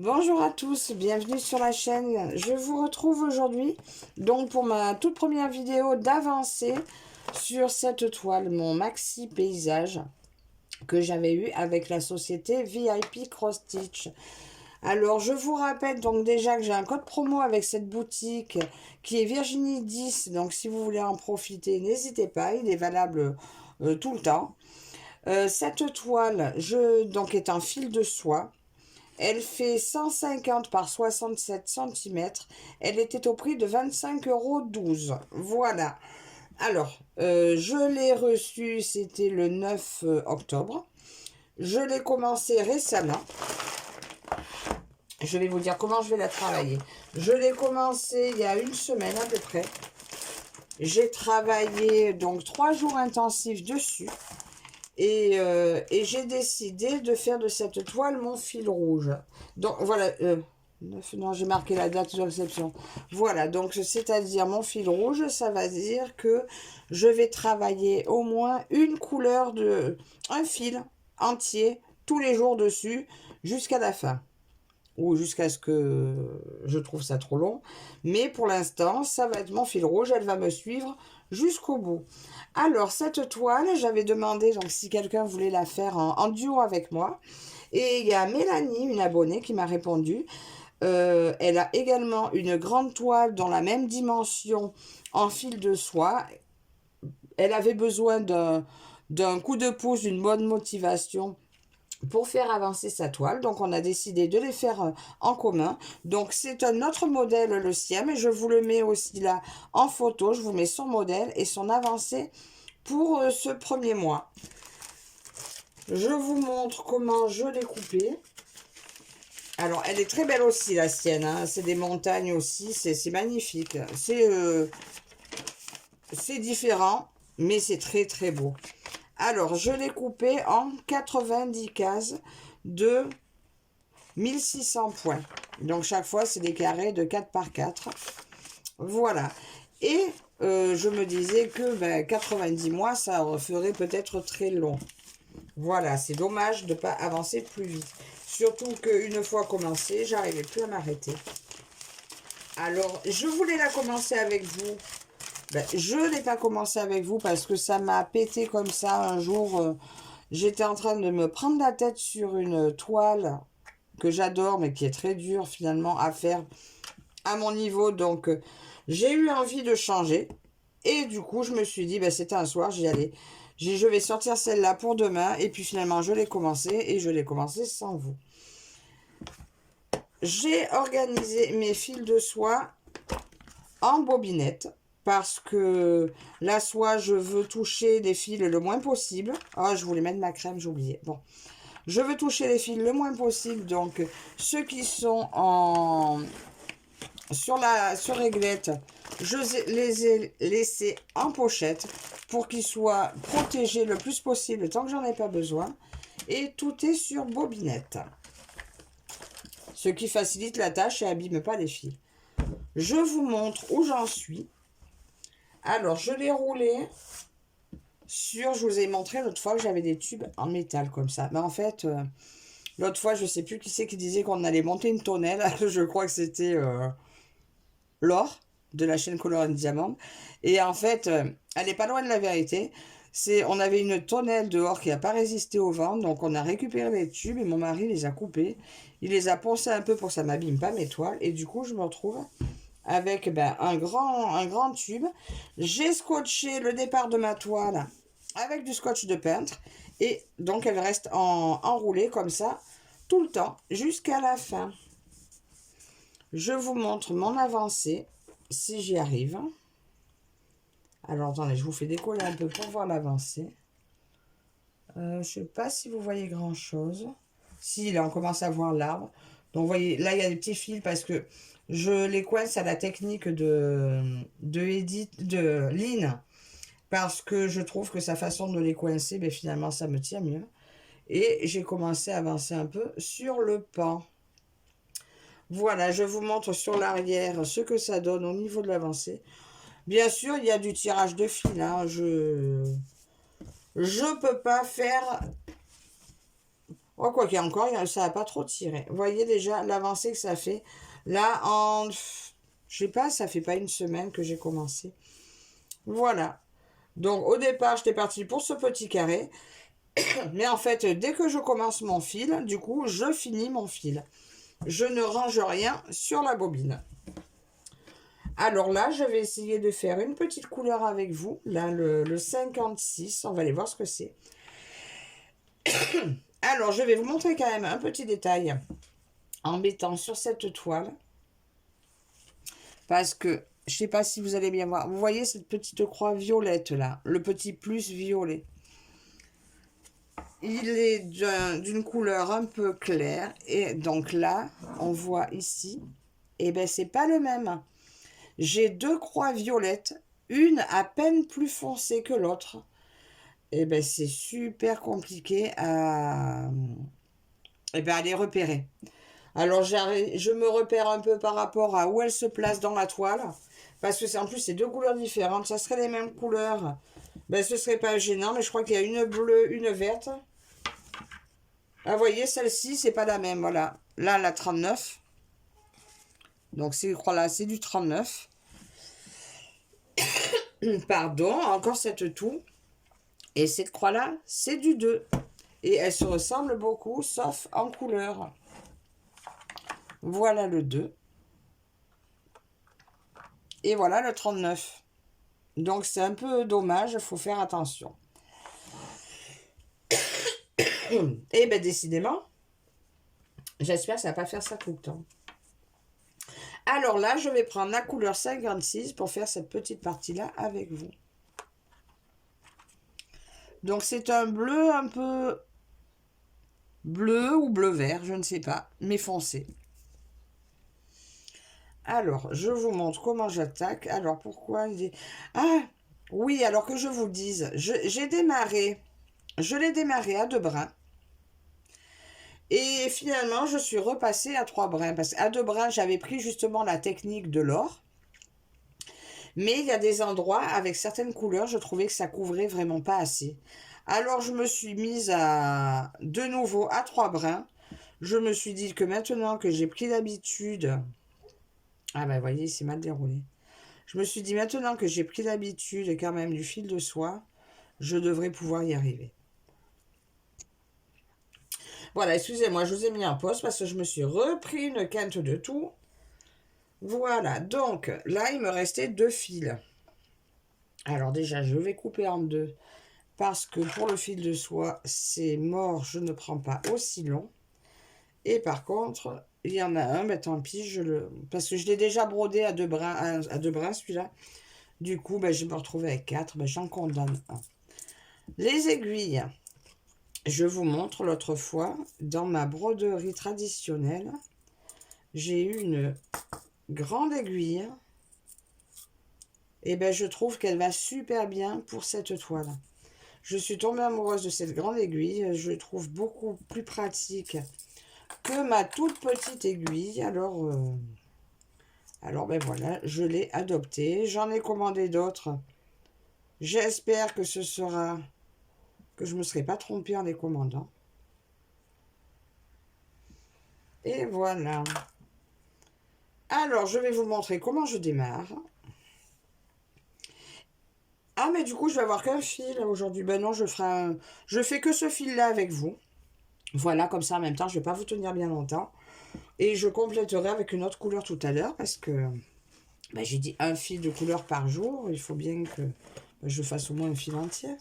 Bonjour à tous, bienvenue sur la chaîne. Je vous retrouve aujourd'hui donc pour ma toute première vidéo d'avancée sur cette toile, mon maxi paysage que j'avais eu avec la société VIP Cross Stitch. Alors je vous rappelle donc déjà que j'ai un code promo avec cette boutique qui est Virginie 10, donc si vous voulez en profiter, n'hésitez pas, il est valable tout le temps. Cette toile donc est en fil de soie. Elle fait 150 par 67 cm. Elle était au prix de 25,12 €. Voilà. Alors, je l'ai reçue, c'était le 9 octobre. Je l'ai commencé récemment. Je vais vous dire comment je vais la travailler. Je l'ai commencé il y a une semaine à peu près. J'ai travaillé donc 3 jours intensifs dessus. Et j'ai décidé de faire de cette toile mon fil rouge. Donc voilà, non, j'ai marqué la date de réception. Voilà, donc c'est-à-dire mon fil rouge, ça va dire que je vais travailler au moins une couleur un fil entier tous les jours dessus jusqu'à la fin. Ou jusqu'à ce que je trouve ça trop long. Mais pour l'instant, ça va être mon fil rouge, elle va me suivre jusqu'au bout. Alors, cette toile, j'avais demandé donc si quelqu'un voulait la faire en duo avec moi. Et il y a Mélanie, une abonnée, qui m'a répondu. Elle a également une grande toile dans la même dimension en fil de soie. Elle avait besoin d'un coup de pouce, d'une bonne motivation pour faire avancer sa toile. Donc on a décidé de les faire en commun. Donc c'est un autre modèle, le sien, et je vous le mets aussi là en photo. Je vous mets son modèle et son avancée pour ce premier mois. Je vous montre comment je l'ai coupée. Alors elle est très belle aussi, la sienne, hein. C'est des montagnes aussi, c'est magnifique. C'est différent, mais c'est très très beau. Alors, je l'ai coupé en 90 cases de 1600 points. Donc, chaque fois, c'est des carrés de 4 par 4. Voilà. Et je me disais que 90 mois, ça ferait peut-être très long. Voilà, c'est dommage de ne pas avancer plus vite. Surtout qu'une fois commencé, j'arrivais plus à m'arrêter. Alors, je voulais la commencer avec vous. Je ne l'ai pas commencé avec vous parce que ça m'a pété comme ça un jour. J'étais en train de me prendre la tête sur une toile que j'adore mais qui est très dure finalement à faire à mon niveau. Donc j'ai eu envie de changer et du coup je me suis dit, c'était un soir, j'y allais. Je vais sortir celle-là pour demain et puis finalement je l'ai commencé et je l'ai commencé sans vous. J'ai organisé mes fils de soie en bobinette. Parce que la soie, je veux toucher les fils le moins possible. Ah, je voulais mettre ma crème, j'ai oublié. Bon, je veux toucher les fils le moins possible. Donc, ceux qui sont sur réglette, je les ai laissés en pochette pour qu'ils soient protégés le plus possible tant que j'en ai pas besoin. Et tout est sur bobinette. Ce qui facilite la tâche et abîme pas les fils. Je vous montre où j'en suis. Alors, je l'ai roulé sur... Je vous ai montré l'autre fois que j'avais des tubes en métal comme ça. Mais en fait, l'autre fois, je ne sais plus qui c'est qui disait qu'on allait monter une tonnelle. Je crois que c'était Laure de la chaîne Color and Diamond. Et en fait, elle n'est pas loin de la vérité. On avait une tonnelle dehors qui n'a pas résisté au vent. Donc, on a récupéré les tubes et mon mari les a coupés. Il les a poncés un peu pour que ça ne m'abîme pas mes toiles. Et du coup, je me retrouve avec un grand tube. J'ai scotché le départ de ma toile avec du scotch de peintre. Et donc, elle reste enroulée comme ça tout le temps jusqu'à la fin. Je vous montre mon avancée, si j'y arrive. Alors, attendez, je vous fais décoller un peu pour voir l'avancée. Je ne sais pas si vous voyez grand-chose. Si, là, on commence à voir l'arbre. Donc, vous voyez, là, il y a des petits fils parce que je les coince à la technique de Lynn. Parce que je trouve que sa façon de les coincer, finalement, ça me tient mieux. Et j'ai commencé à avancer un peu sur le pan. Voilà, je vous montre sur l'arrière ce que ça donne au niveau de l'avancée. Bien sûr, il y a du tirage de fil. Hein. Je peux pas faire Oh, quoi qu'il y a encore, ça n'a pas trop tiré. Vous voyez déjà l'avancée que ça fait. Là, je sais pas, ça fait pas une semaine que j'ai commencé. Voilà. Donc, au départ, j'étais partie pour ce petit carré. Mais en fait, dès que je commence mon fil, du coup, je finis mon fil. Je ne range rien sur la bobine. Alors là, je vais essayer de faire une petite couleur avec vous. Là, le 56, on va aller voir ce que c'est. Alors, je vais vous montrer quand même un petit détail en mettant sur cette toile. Parce que, je ne sais pas si vous allez bien voir. Vous voyez cette petite croix violette là, le petit plus violet. Il est d'une couleur un peu claire. Et donc là, on voit ici, et bien c'est pas le même. J'ai deux croix violettes, une à peine plus foncée que l'autre. Et ben c'est super compliqué à les repérer. Alors je me repère un peu par rapport à où elle se place dans la toile. Parce que en plus c'est deux couleurs différentes. Ça serait les mêmes couleurs. Ben ce serait pas gênant. Mais je crois qu'il y a une bleue, une verte. Ah vous voyez celle-ci c'est pas la même. Voilà. Là la 39. Donc c'est là c'est du 39. Pardon. Encore cette toux. Et cette croix là c'est du 2. Et elles se ressemblent beaucoup sauf en couleur. Voilà le 2. Et voilà le 39. Donc c'est un peu dommage, il faut faire attention. Et bien décidément, j'espère que ça ne va pas faire ça tout le temps. Alors là, je vais prendre la couleur 56 pour faire cette petite partie-là avec vous. Donc c'est un bleu un peu bleu ou bleu-vert, je ne sais pas, mais foncé. Alors, je vous montre comment j'attaque. Alors, pourquoi... Ah, oui, alors que je vous le dise, je l'ai démarré à 2 brins. Et finalement, je suis repassée à 3 brins. Parce qu'à 2 brins, j'avais pris justement la technique de l'or. Mais il y a des endroits, avec certaines couleurs, je trouvais que ça couvrait vraiment pas assez. Alors, je me suis mise de nouveau à 3 brins. Je me suis dit que maintenant que j'ai pris l'habitude... Ah ben, vous voyez, c'est mal déroulé. Je me suis dit, maintenant que j'ai pris l'habitude quand même du fil de soie, je devrais pouvoir y arriver. Voilà, excusez-moi, je vous ai mis en pause parce que je me suis repris une quinte de tout. Voilà, donc là, il me restait 2 fils. Alors déjà, je vais couper en 2 parce que pour le fil de soie, c'est mort, je ne prends pas aussi long. Et par contre, il y en a un, ben tant pis, parce que je l'ai déjà brodé à 2 brins, celui-là. Du coup, ben, je vais me retrouver avec 4, ben, j'en condamne un. Les aiguilles, je vous montre l'autre fois, dans ma broderie traditionnelle, j'ai eu une grande aiguille. Et ben je trouve qu'elle va super bien pour cette toile. Je suis tombée amoureuse de cette grande aiguille. Je trouve beaucoup plus pratique que ma toute petite aiguille. Alors ben voilà, je l'ai adoptée. J'en ai commandé d'autres. J'espère que ce sera... que je ne me serai pas trompée en les commandant. Et voilà. Alors, je vais vous montrer comment je démarre. Ah, mais du coup, je vais avoir qu'un fil aujourd'hui. Ben non, je fais que ce fil-là avec vous. Voilà, comme ça, en même temps, je ne vais pas vous tenir bien longtemps. Et je compléterai avec une autre couleur tout à l'heure parce que ben, j'ai dit un fil de couleur par jour. Il faut bien que je fasse au moins un fil entier.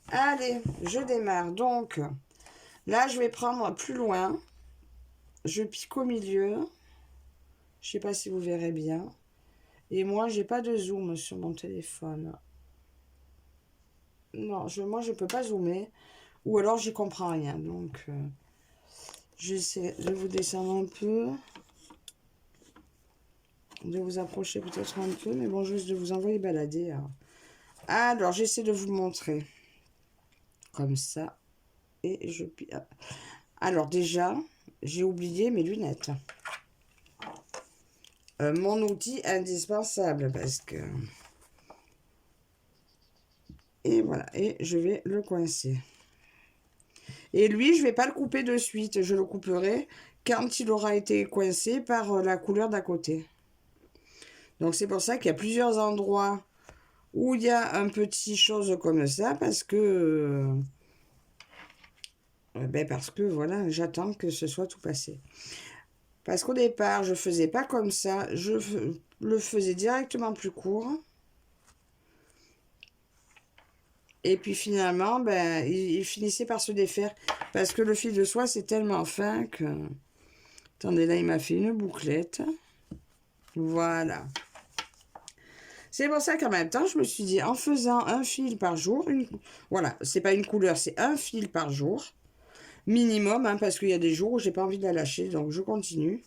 Allez, je démarre. Donc, là, je vais prendre plus loin. Je pique au milieu. Je ne sais pas si vous verrez bien. Et moi, j'ai pas de zoom sur mon téléphone. Non, moi, je peux pas zoomer. Ou alors, j'y comprends rien. Donc, j'essaie de vous descendre un peu. De vous approcher peut-être un peu. Mais bon, juste de vous envoyer balader. Hein. Alors, j'essaie de vous montrer. Comme ça. Et je... Alors, déjà, j'ai oublié mes lunettes. Mon outil indispensable parce que... Et voilà, et je vais le coincer. Et lui, je ne vais pas le couper de suite. Je le couperai quand il aura été coincé par la couleur d'à côté. Donc c'est pour ça qu'il y a plusieurs endroits où il y a un petit chose comme ça, parce que voilà, j'attends que ce soit tout passé. Parce qu'au départ, je faisais pas comme ça, le faisais directement plus court. Et puis finalement, il finissait par se défaire. Parce que le fil de soie, c'est tellement fin que... Attendez, là, il m'a fait une bouclette. Voilà. C'est pour ça qu'en même temps, je me suis dit, en faisant un fil par jour, voilà, c'est pas une couleur, c'est un fil par jour, minimum, hein, parce qu'il y a des jours où j'ai pas envie de la lâcher, donc je continue.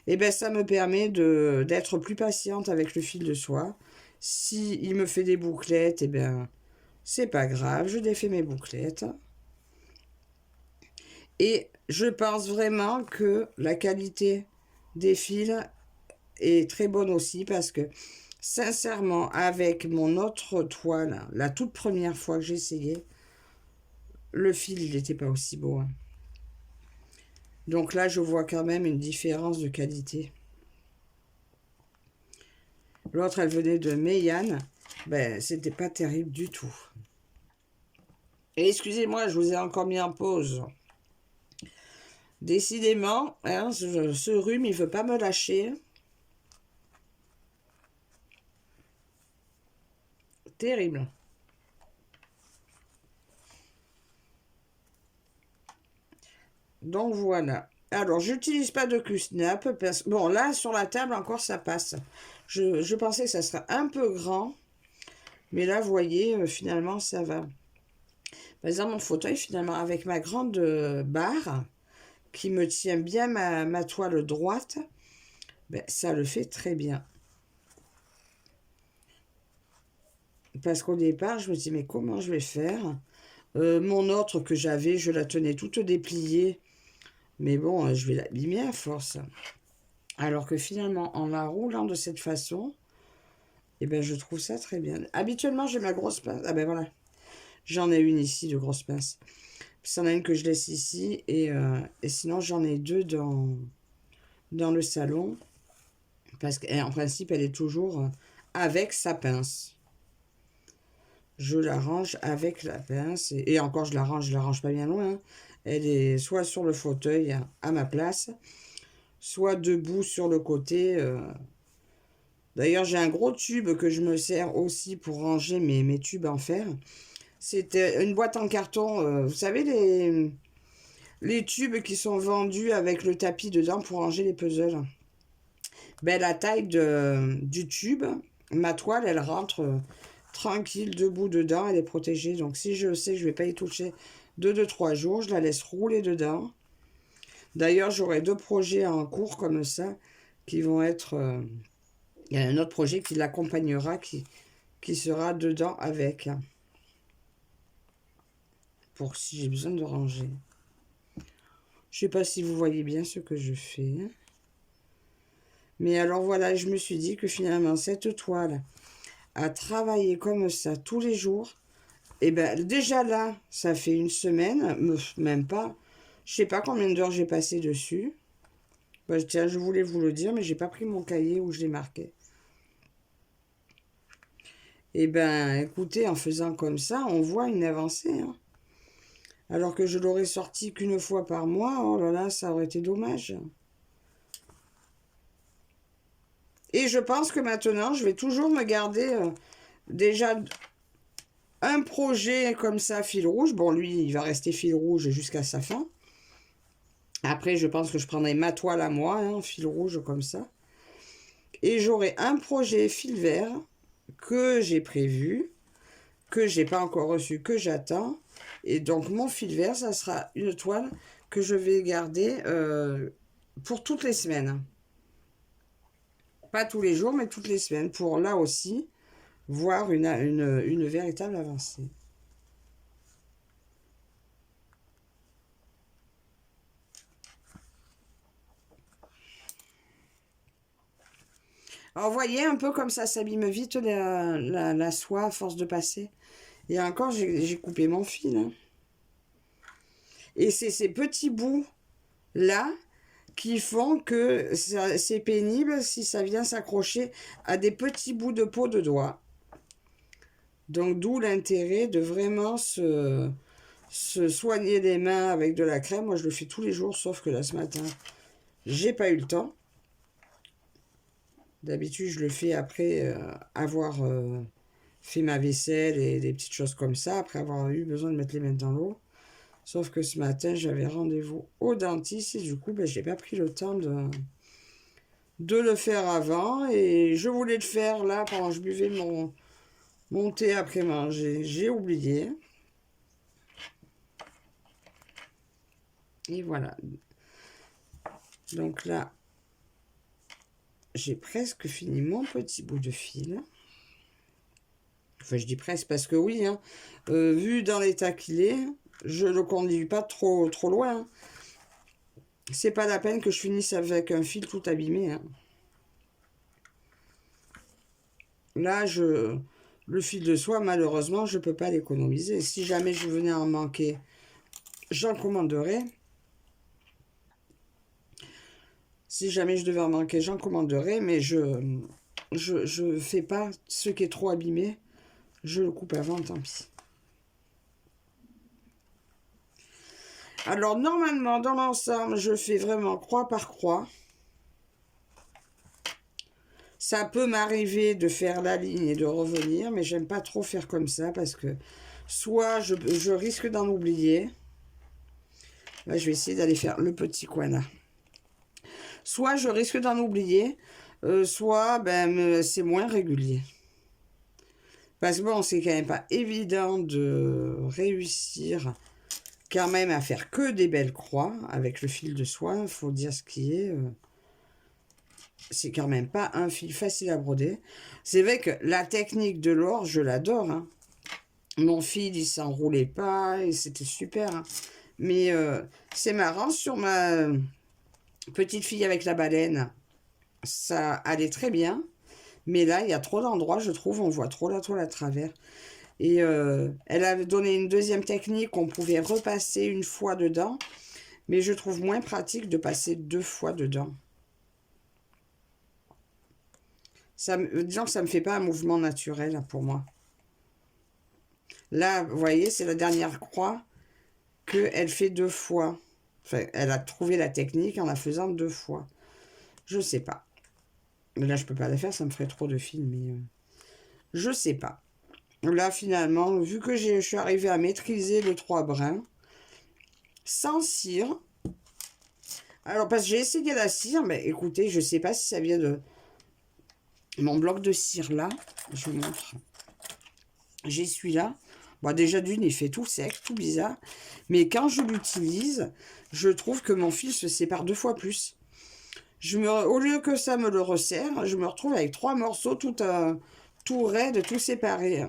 Et ben ça me permet d'être plus patiente avec le fil de soie. Si il me fait des bouclettes, et ben c'est pas grave, je défais mes bouclettes. Et je pense vraiment que la qualité des fils est très bonne aussi parce que sincèrement, avec mon autre toile, la toute première fois que j'ai essayé, le fil, il n'était pas aussi beau, hein. Donc là, je vois quand même une différence de qualité. L'autre, elle venait de Meian. C'était pas terrible du tout. Et excusez-moi, je vous ai encore mis en pause. Décidément, hein, ce rhume, il veut pas me lâcher. Terrible. Donc voilà. Alors, j'utilise pas de Q-Snap. Bon, là, sur la table, encore, ça passe. Je pensais que ça serait un peu grand. Mais là, vous voyez, finalement, ça va. Par exemple, mon fauteuil, finalement, avec ma grande barre, qui me tient bien ma toile droite, ça le fait très bien. Parce qu'au départ, je me dis, mais comment je vais faire? Mon autre que j'avais, je la tenais toute dépliée. Mais bon, je vais l'abîmer à force. Alors que finalement, en la roulant de cette façon, je trouve ça très bien. Habituellement, j'ai ma grosse pince. Ah ben voilà, j'en ai une ici de grosse pince. Puis c'en a une que je laisse ici. Et sinon, j'en ai deux dans le salon. Parce qu'en principe, elle est toujours avec sa pince. Je la range avec la pince. Et encore, je la range pas bien loin, hein. Elle est soit sur le fauteuil à ma place, soit debout sur le côté. D'ailleurs, j'ai un gros tube que je me sers aussi pour ranger mes tubes en fer. C'était une boîte en carton. Vous savez, les tubes qui sont vendus avec le tapis dedans pour ranger les puzzles. La taille du tube, ma toile, elle rentre tranquille, debout dedans. Elle est protégée. Donc, si je sais que je ne vais pas y toucher 2-3 jours, je la laisse rouler dedans. D'ailleurs, j'aurai 2 projets en cours comme ça qui vont être... il y a un autre projet qui l'accompagnera, qui sera dedans avec. Pour si j'ai besoin de ranger. Je sais pas si vous voyez bien ce que je fais. Mais alors voilà, je me suis dit que finalement, cette toile, à travailler comme ça tous les jours, déjà là, ça fait une semaine, même pas. Je sais pas combien d'heures j'ai passé dessus. Tiens, je voulais vous le dire, mais j'ai pas pris mon cahier où je l'ai marqué. Écoutez, en faisant comme ça, on voit une avancée, hein. Alors que je l'aurais sorti qu'une fois par mois, oh là là, ça aurait été dommage. Et je pense que maintenant, je vais toujours me garder déjà un projet comme ça, fil rouge. Bon, lui, il va rester fil rouge jusqu'à sa fin. Après, je pense que je prendrai ma toile à moi, hein, fil rouge comme ça. Et j'aurai un projet fil vert que j'ai prévu, que j'ai pas encore reçu, que j'attends. Et donc, mon fil vert, ça sera une toile que je vais garder pour toutes les semaines. Pas tous les jours, mais toutes les semaines, pour là aussi voir une véritable avancée. Alors, vous voyez un peu comme ça s'abîme vite la soie à force de passer. Et encore, j'ai coupé mon fil, hein. Et c'est ces petits bouts-là qui font que c'est pénible si ça vient s'accrocher à des petits bouts de peau de doigt. Donc d'où l'intérêt de vraiment se soigner les mains avec de la crème. Moi je le fais tous les jours, sauf que là ce matin, j'ai pas eu le temps. D'habitude je le fais après avoir fait ma vaisselle et des petites choses comme ça, après avoir eu besoin de mettre les mains dans l'eau. Sauf que ce matin, j'avais rendez-vous au dentiste et du coup, ben, j'ai pas pris le temps de le faire avant. Et je voulais le faire là pendant que je buvais mon thé après manger. J'ai oublié. Et voilà. Donc là, j'ai presque fini mon petit bout de fil. Enfin, je dis presque parce que oui, hein, vu dans l'état qu'il est, je ne le conduis pas trop loin. C'est pas la peine que je finisse avec un fil tout abîmé. Hein. Là, le fil de soie, malheureusement, je ne peux pas l'économiser. Si jamais je venais à en manquer, j'en commanderai. Si jamais je devais en manquer, j'en commanderai. Mais je fais pas ce qui est trop abîmé. Je le coupe avant, tant pis. Alors, normalement, dans l'ensemble, je fais vraiment croix par croix. Ça peut m'arriver de faire la ligne et de revenir, mais j'aime pas trop faire comme ça parce que soit je risque d'en oublier. Là, je vais essayer d'aller faire le petit coin là. Soit je risque d'en oublier, soit ben, c'est moins régulier. Parce que bon, c'est quand même pas évident de réussir quand même à faire que des belles croix avec le fil de soie. Il faut dire ce qui est. C'est quand même pas un fil facile à broder. C'est vrai que la technique de l'or, je l'adore. Hein. Mon fil, il s'enroulait pas et c'était super. Hein. Mais c'est marrant, sur ma petite fille avec la baleine, ça allait très bien. Mais là, il y a trop d'endroits, je trouve, on voit trop la toile à travers. Et elle avait donné une deuxième technique, on pouvait repasser une fois dedans. Mais je trouve moins pratique de passer 2 fois dedans. Disons que ça ne me fait pas un mouvement naturel pour moi. Là, vous voyez, c'est la dernière croix qu'elle fait 2 fois. Enfin, elle a trouvé la technique en la faisant 2 fois. Je sais pas. Mais là, je peux pas la faire, ça me ferait trop de fils, mais je sais pas. Là, finalement, vu que je suis arrivée à maîtriser le 3 brins, sans cire. Alors, parce que j'ai essayé la cire, mais écoutez, je sais pas si ça vient de mon bloc de cire là. Je vous montre. J'ai celui-là. Bon, déjà d'une, il fait tout sec, tout bizarre. Mais quand je l'utilise, je trouve que mon fil se sépare 2 fois plus. Au lieu que ça me le resserre, je me retrouve avec 3 morceaux tout raides, tout séparés.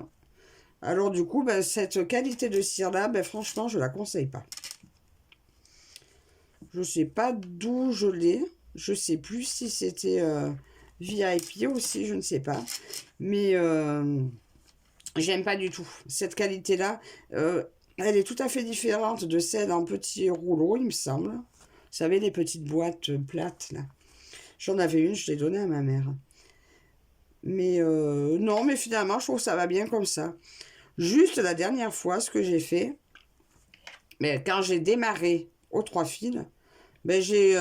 Alors du coup, ben, cette qualité de cire-là, ben, franchement, je la conseille pas. Je sais pas d'où je l'ai. Je sais plus si c'était VIP aussi, je ne sais pas. Mais j'aime pas du tout. Cette qualité-là, elle est tout à fait différente de celle en petit rouleau, il me semble. Vous savez, les petites boîtes plates, là. J'en avais une, je l'ai donnée à ma mère. Mais non, mais finalement, je trouve que ça va bien comme ça. Juste la dernière fois, ce que j'ai fait, mais quand j'ai démarré aux 3 fils, ben j'ai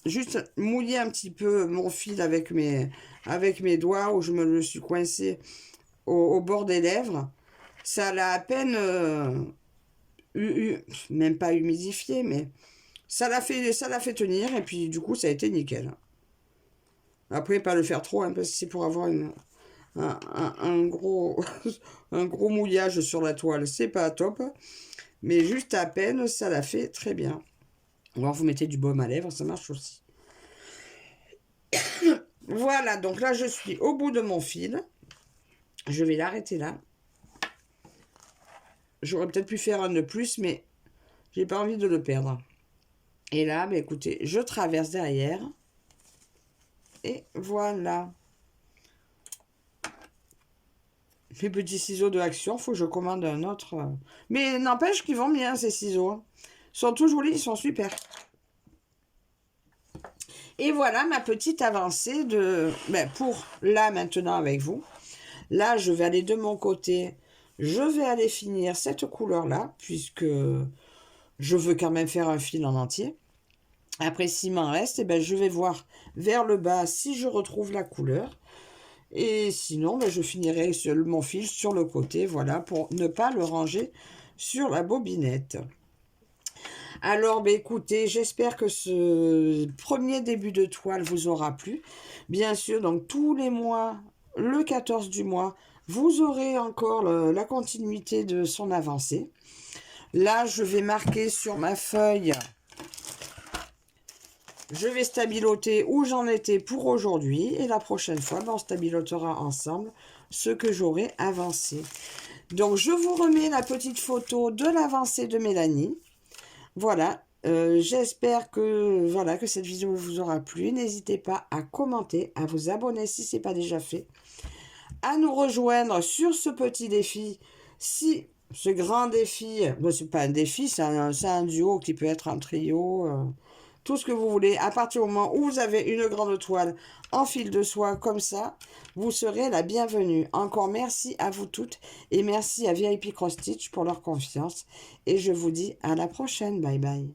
juste mouillé un petit peu mon fil avec mes doigts, où je me le suis coincé au bord des lèvres. Ça l'a à peine, même pas humidifié, mais ça l'a fait tenir, et puis du coup, ça a été nickel. Après, pas le faire trop, hein, parce que c'est pour avoir un gros, un gros mouillage sur la toile, c'est pas top. Mais juste à peine, ça l'a fait très bien. Ou alors vous mettez du baume à lèvres, ça marche aussi. Voilà, donc là je suis au bout de mon fil. Je vais l'arrêter là. J'aurais peut-être pu faire un de plus, mais j'ai pas envie de le perdre. Et là, bah, écoutez, je traverse derrière. Et voilà. Mes petits ciseaux de Action, faut que je commande un autre. Mais n'empêche qu'ils vont bien, ces ciseaux. Ils sont tout jolis, ils sont super. Et voilà ma petite avancée pour là maintenant avec vous. Là, je vais aller de mon côté. Je vais aller finir cette couleur-là, puisque je veux quand même faire un fil en entier. Après, s'il m'en reste, eh ben, je vais voir vers le bas si je retrouve la couleur. Et sinon, ben, je finirai mon fil sur le côté, voilà, pour ne pas le ranger sur la bobinette. Alors, ben, écoutez, j'espère que ce premier début de toile vous aura plu. Bien sûr, donc tous les mois, le 14 du mois, vous aurez encore la continuité de son avancée. Là, je vais marquer sur ma feuille, je vais stabiloter où j'en étais pour aujourd'hui. Et la prochaine fois, ben, on stabilotera ensemble ce que j'aurai avancé. Donc, je vous remets la petite photo de l'avancée de Mélanie. Voilà, j'espère que, voilà, que cette vidéo vous aura plu. N'hésitez pas à commenter, à vous abonner si ce n'est pas déjà fait, à nous rejoindre sur ce petit défi. Si ce grand défi, bon, c'est pas un défi, c'est un duo qui peut être un trio, tout ce que vous voulez. À partir du moment où vous avez une grande toile en fil de soie comme ça, vous serez la bienvenue. Encore merci à vous toutes et merci à VIP Cross Stitch pour leur confiance. Et je vous dis à la prochaine. Bye bye.